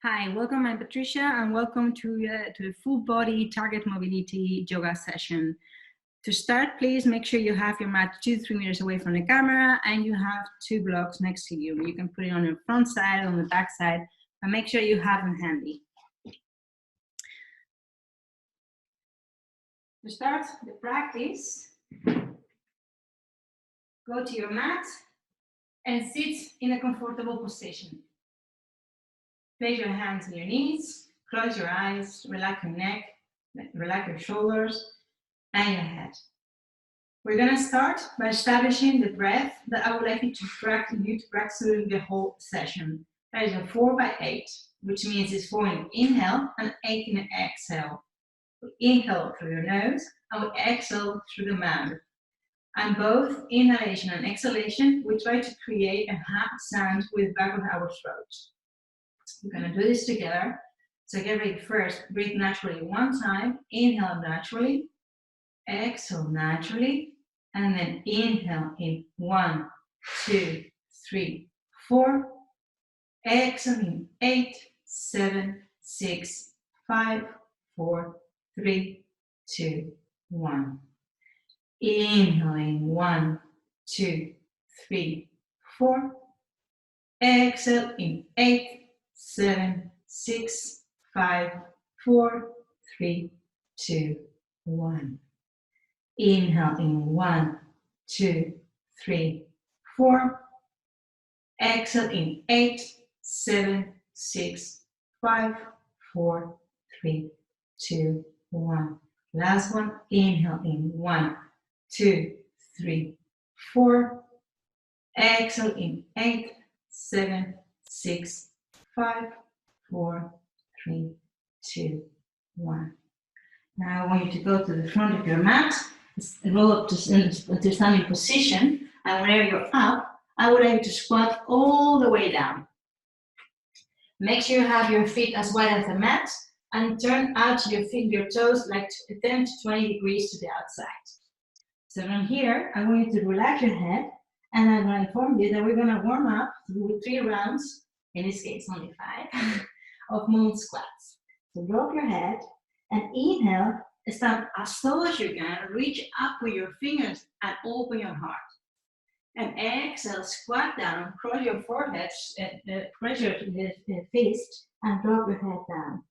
Hi, welcome. I'm Patricia, and welcome to the full body target mobility yoga session. To start, please make sure you have your mat 2-3 meters away from the camera, and you have 2 blocks next to you. You can put it on your front side, on the back side, and make sure you have them handy. To start the practice, go to your mat and sit in a comfortable position. Place your hands on your knees, close your eyes, relax your neck, relax your shoulders and your head. We're going to start by establishing the breath that I would like you to practice during the whole session. That is a 4x8, which means it's 4 in inhale and 8 in exhale. We inhale through your nose and we exhale through the mouth. And both inhalation and exhalation, we try to create a sound with the back of our throat. We're going to do this together. So get ready first. Breathe naturally 1 time. Inhale naturally. Exhale naturally. And then inhale in 1, 2, 3, 4. Exhale in 8, 7, 6, 5, 4, 3, 2, 1. Inhale in 1, 2, 3, 4. Exhale in 8, 7, 6, 5, 4, 3, 2, 1. Inhale in 1, 2, 3, 4. Exhale in 8, 7, 6, 5, 4, 3, 2, 1. Last one. Inhale in 1, 2, 3, 4. Exhale in 8, 7, 6, 5, 4, 3, 2, 1. Now I want you to go to the front of your mat, roll up to standing position, and whenever you're up, I would like you to squat all the way down. Make sure you have your feet as wide as the mat, and turn out your toes like 10 to 20 degrees to the outside. So from here, I want you to relax your head, and I'm going to inform you that we're going to warm up with 3 rounds, in this case only 5, of moon squats. So drop your head and inhale, stand as tall as you can, reach up with your fingers and open your heart. And exhale, squat down, cross your forehead, press your fist and drop your head down.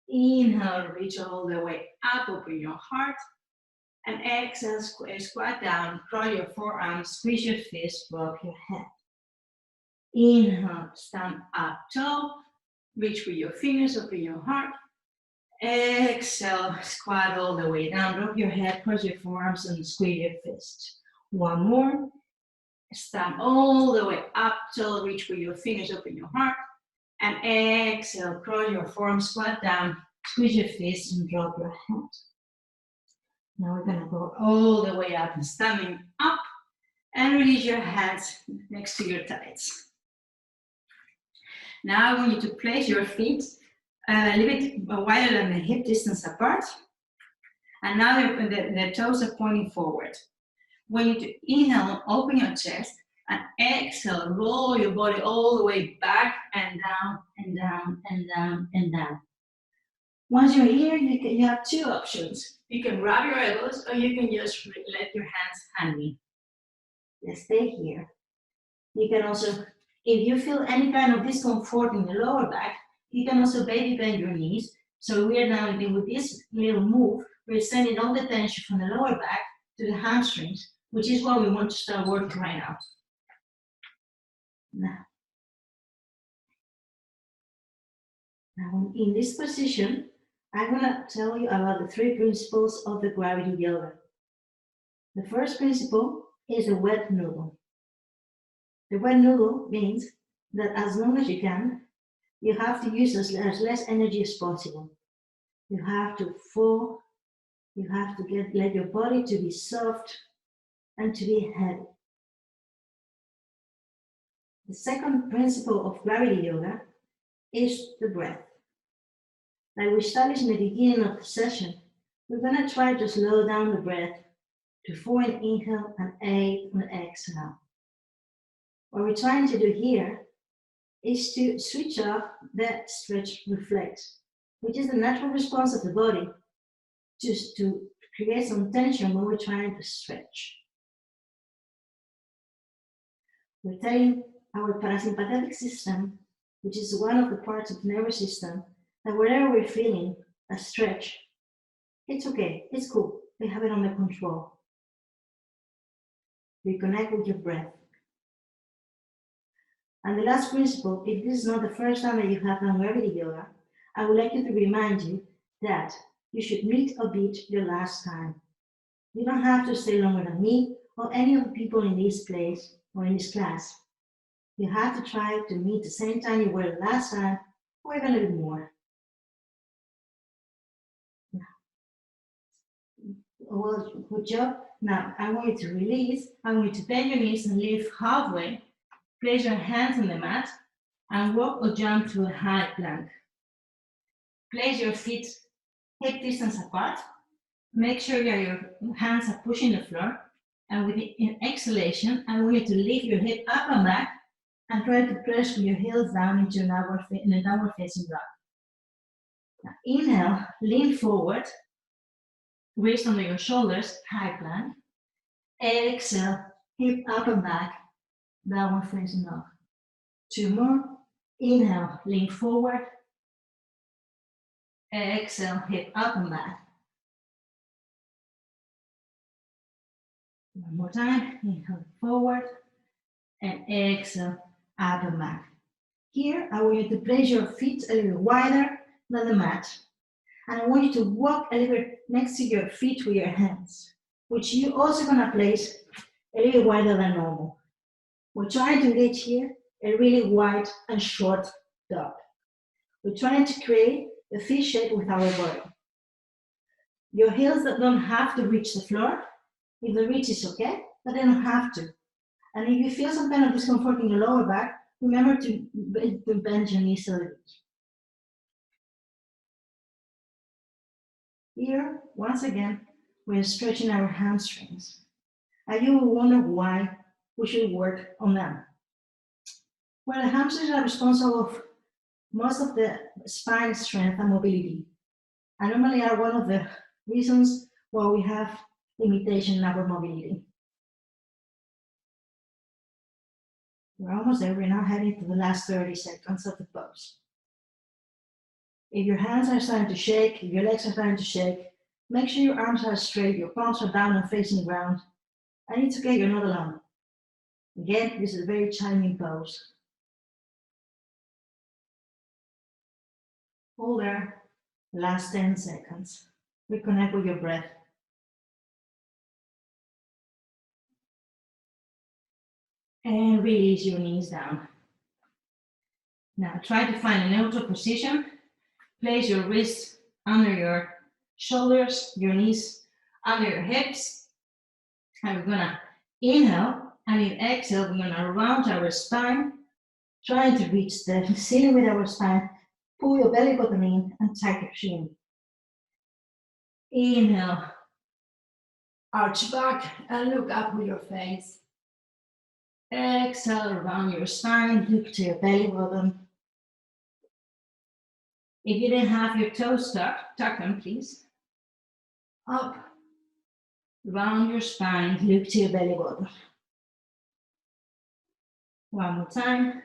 Inhale, reach all the way up, open your heart. And exhale, squat down, cross your forearms, squeeze your fist, drop your head. Inhale, stand up tall, reach with your fingers, open your heart. Exhale, squat all the way down, drop your head, cross your forearms and squeeze your fist. One more. Stand all the way up tall, reach with your fingers, open your heart. And exhale, cross your forearms, squat down, squeeze your fist and drop your head. Now we're going to go all the way up and standing up and release your hands next to your thighs. Now I want you to place your feet a little bit wider than the hip distance apart. And now the toes are pointing forward. When you inhale, open your chest, and exhale, roll your body all the way back and down and down and down and down. Once you're here, you have 2 options. You can grab your elbows or you can just let your hands hang me. Let's stay here. You can also, if you feel any kind of discomfort in the lower back, you can also baby bend your knees. So we are now with this little move, we're sending all the tension from the lower back to the hamstrings, which is what we want to start working right now. Now in this position, I'm going to tell you about the 3 principles of the gravity yoga. The first principle is the wet noodle. The wet noodle means that as long as you can, you have to use as less energy as possible. You have to fall, you have to let your body to be soft and to be heavy. The second principle of gravity yoga is the breath. Like we established in the beginning of the session, we're going to try to slow down the breath to 4 in inhale and 8 on exhale. What we're trying to do here is to switch off the stretch reflex, which is the natural response of the body just to create some tension when we're trying to stretch. We're telling our parasympathetic system, which is one of the parts of the nervous system, that wherever we're feeling a stretch, it's okay, it's cool, we have it under control. Reconnect with your breath. And the last principle, if this is not the first time that you have done gravity yoga, I would like you to remind you that you should meet or beat your last time. You don't have to stay longer than me or any of the people in this place or in this class. You have to try to meet the same time you were last time or even a little more. Well, good job. Now, I want you to release. I want you to bend your knees and lift halfway. Place your hands on the mat and walk or jump to a high plank. Place your feet hip distance apart. Make sure that your hands are pushing the floor. And with the exhalation, I want you to lift your hip up and back and try to press your heels down into a downward facing dog. Now, inhale, lean forward. Wrist under your shoulders, high plank. Exhale, hip up and back, downward facing dog. 2 more. Inhale, lean forward. Exhale, hip up and back. 1 more time. Inhale forward. And exhale, up and back. Here, I want you to place your feet a little wider than the mat. And I want you to walk a little next to your feet with your hands, which you're also going to place a little wider than normal. We're trying to engage here a really wide and short dog. We're trying to create a fish shape with our body. Your heels that don't have to reach the floor. If the reach is okay, but they don't have to. And if you feel some kind of discomfort in your lower back, remember to bend your knees a little bit. Here, once again, we're stretching our hamstrings. And you will wonder why we should work on them. Well, the hamstrings are responsible for most of the spine strength and mobility, and normally are one of the reasons why we have limitation in our mobility. We're almost there. We're now heading to the last 30 seconds of the pose. If your hands are starting to shake, if your legs are starting to shake, make sure your arms are straight, your palms are down and facing the ground. And it's okay, you're not alone. Again, this is a very challenging pose. Hold there, last 10 seconds. Reconnect with your breath. And release your knees down. Now try to find a neutral position. Place your wrists under your shoulders, your knees under your hips. And we're gonna inhale, and in exhale, we're gonna round our spine, trying to reach the ceiling with our spine. Pull your belly button in and tuck your chin. Inhale, arch back and look up with your face. Exhale, round your spine, look to your belly button. If you didn't have your toes tucked, tuck them, please. Up, round your spine, look to your belly button. One more time.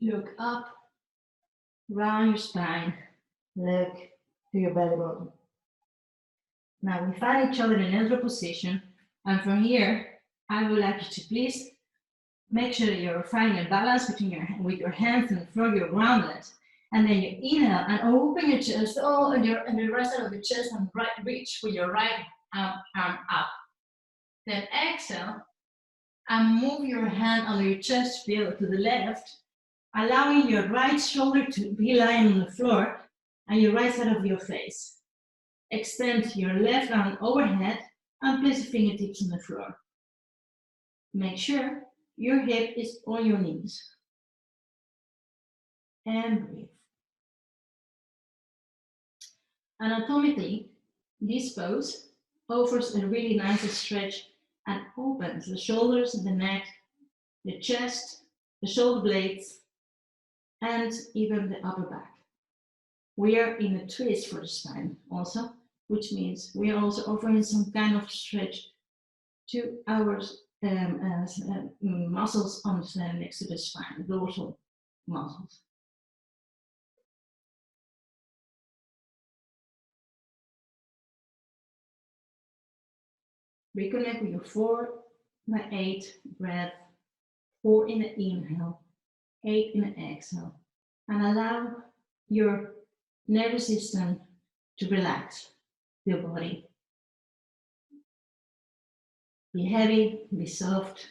Look up, round your spine, look to your belly button. Now we find each other in a neutral position, and from here, I would like you to please make sure that you're finding a balance between with your hands and the floor, you're grounded. And then you inhale and open your chest, and the right side of the chest, and reach with your right arm up. Then exhale and move your hand under your chest, feel to the left, allowing your right shoulder to be lying on the floor and your right side of your face. Extend your left arm overhead and place your fingertips on the floor. Make sure your hip is on your knees. And breathe. Anatomically, this pose offers a really nice stretch and opens the shoulders, the neck, the chest, the shoulder blades, and even the upper back. We are in a twist for the spine also, which means we are also offering some kind of stretch to our muscles on the next to the spine, dorsal muscles. Reconnect with your 4x8 breath, 4 in the inhale, 8 in the exhale, and allow your nervous system to relax your body. Be heavy, be soft.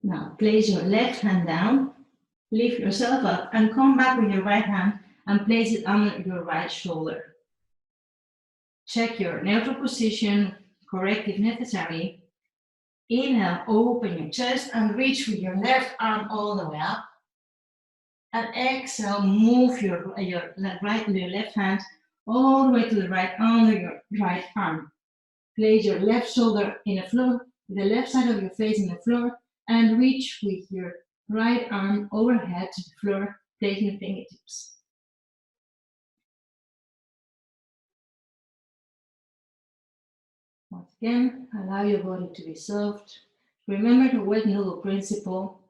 Now place your left hand down, lift yourself up, and come back with your right hand and place it under your right shoulder. Check your neutral position, correct if necessary. Inhale, open your chest and reach with your left arm all the way up. And exhale, move your left hand all the way to the right under your right arm. Place your left shoulder in the floor, the left side of your face in the floor, and reach with your right arm overhead to the floor, placing fingertips. Once again, allow your body to be soft. Remember the wet noodle principle.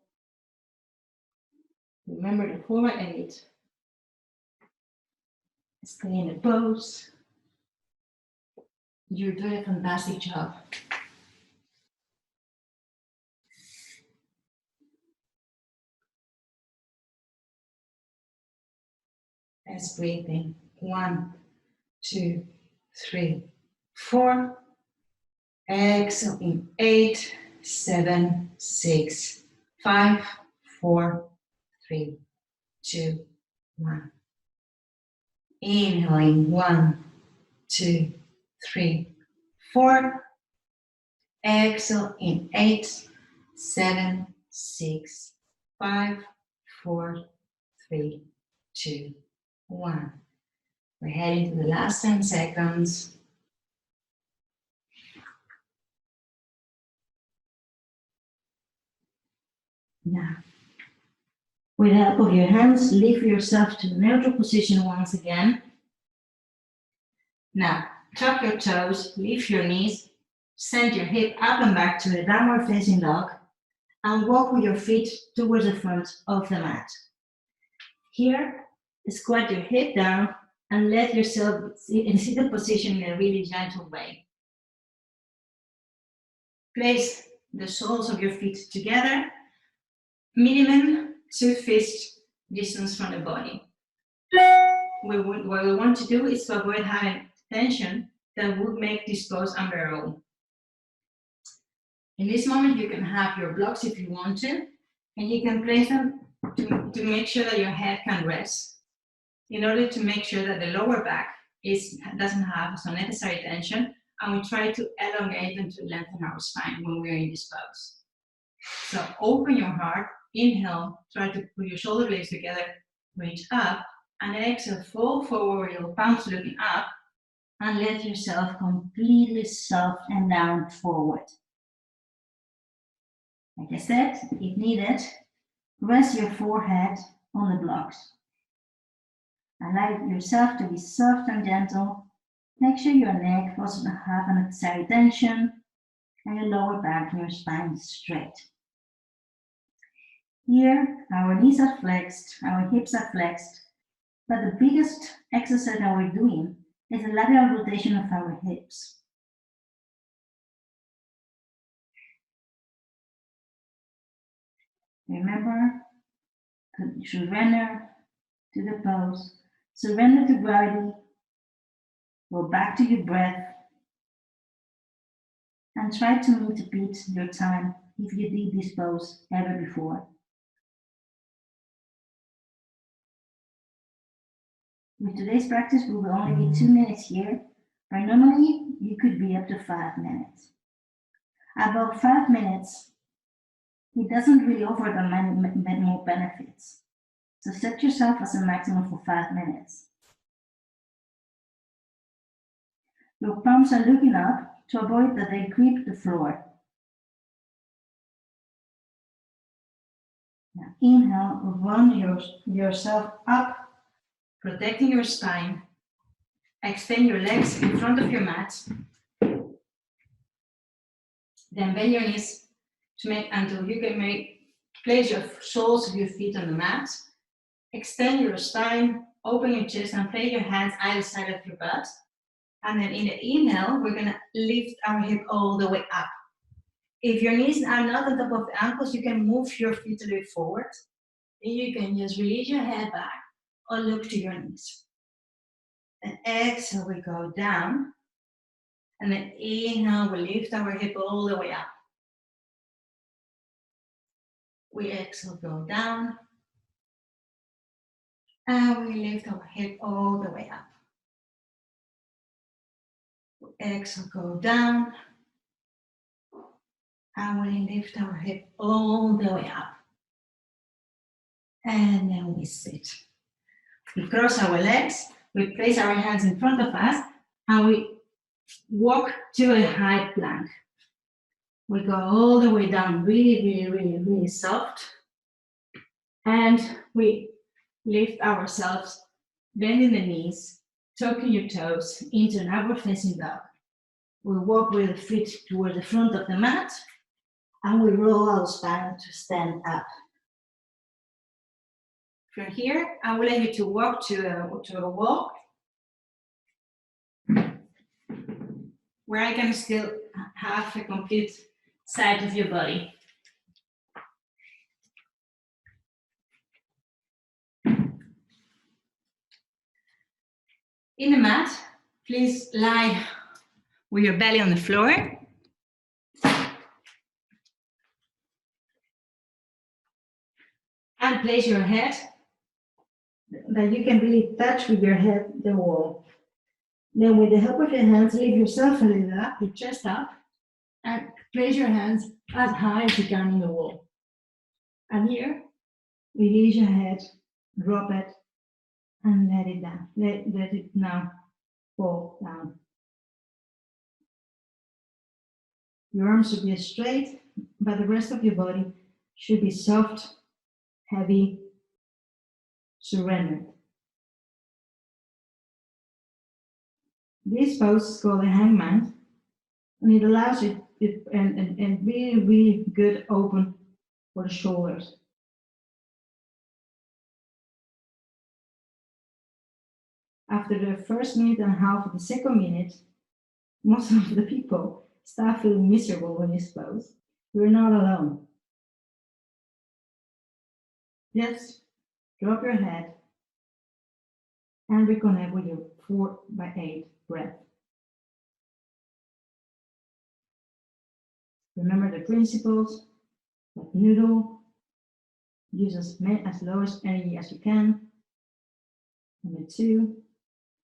Remember the 4x8. Stay in the pose. You're doing a fantastic job. Let's breathe in. 1, 2, 3, 4. Exhale in 8, 7, 6, 5, 4, 3, 2, 1. Inhaling 1, 2, 3, 4. Exhale in 8, 7, 6, 5, 4, 3, 2, 1. We're heading to the last 10 seconds. Now, with the help of your hands, lift yourself to the neutral position once again. Now, tuck your toes, lift your knees, send your hip up and back to the downward facing dog, and walk with your feet towards the front of the mat. Here, squat your hip down and let yourself sit in seated position in a really gentle way. Place the soles of your feet together, minimum 2 fist distance from the body. What we want to do is to avoid having tension that would make this pose unbearable. In this moment, you can have your blocks if you want to, and you can place them to make sure that your head can rest, in order to make sure that the lower back doesn't have some necessary tension, and we try to elongate and to lengthen our spine when we're in this pose. So open your heart, inhale, try to put your shoulder blades together, reach up, and exhale, fall forward, your palms looking up, and let yourself completely soft and down forward. Like I said, if needed, rest your forehead on the blocks. Allow yourself to be soft and gentle. Make sure your neck doesn't have unnecessary tension, and your lower back and your spine is straight. Here, our knees are flexed, our hips are flexed, but the biggest exercise that we're doing is the lateral rotation of our hips. Remember to surrender to the pose, surrender to gravity, go back to your breath, and try to repeat your time if you did this pose ever before. With today's practice, we will only be 2 minutes here, but normally you could be up to 5 minutes. About 5 minutes, it doesn't really offer that many more benefits. So set yourself as a maximum for 5 minutes. Your palms are looking up to avoid that they grip the floor. Now inhale, run yourself up, protecting your spine. Extend your legs in front of your mat. Then bend your knees until you can place your soles of your feet on the mat. Extend your spine, open your chest, and place your hands either side of your butt. And then in the inhale, we're gonna lift our hip all the way up. If your knees are not on top of the ankles, you can move your feet a little forward. And you can just release your head back or look to your knees. And exhale, we go down. And then inhale, we lift our hip all the way up. We exhale, go down. And we lift our hip all the way up. We exhale, go down. And we lift our hip all the way up. And then we sit. We cross our legs, we place our hands in front of us, and we walk to a high plank. We go all the way down, really soft. And we lift ourselves, bending the knees, tucking your toes into an upward facing dog. We walk with the feet toward the front of the mat, and we roll our spine to stand up. From here, I would like you to walk to a wall where I can still have a complete side of your body. In the mat, please lie with your belly on the floor. And place your head that you can really touch with your head the wall. Then with the help of your hands, lift yourself a little up, your chest up, and place your hands as high as you can on the wall. And here, release your head, drop it, and let it down. Let it now fall down. Your arms should be straight, but the rest of your body should be soft, heavy, surrendered. This pose is called a hangman, and it allows you and really good open for the shoulders. After the first minute and a half of the second minute, most of the people start feeling miserable in this pose. You're not alone. Just drop your head and reconnect with your 4x8 breath. Remember the principles, like noodle, use as low as energy as you can. Number 2,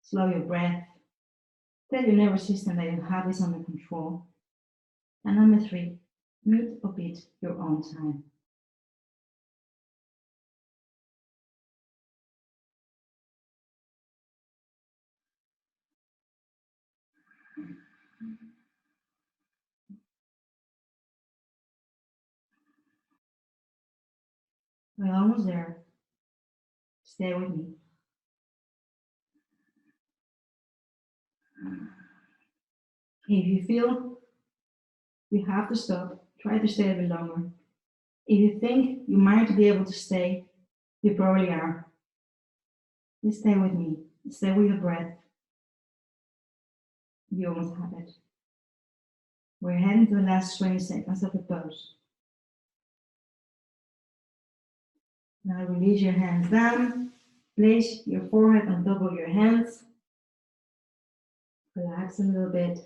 slow your breath. Tell your nervous system that you have this under control. And number 3, meet or beat your own time. We're almost there. Stay with me. If you feel you have to stop, try to stay a bit longer. If you think you might be able to stay, you probably are. Just stay with me. Stay with your breath. You almost have it. We're heading to the last 20 seconds of the pose. Now release your hands down. Place your forehead on top of your hands. Relax a little bit.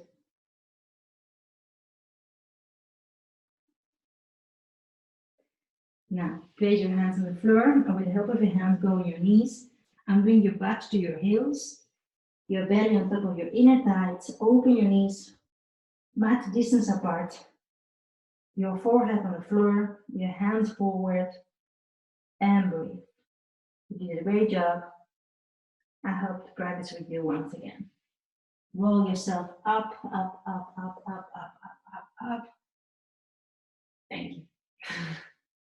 Now, place your hands on the floor, and with the help of your hands, go on your knees and bring your butt to your heels. Your belly on top of your inner thighs. Open your knees, mat distance apart. Your forehead on the floor, your hands forward, and breathe. You did a great job. I hope to practice with you once again. Roll yourself up, up, up, up, up, up, up, up, up. Thank you.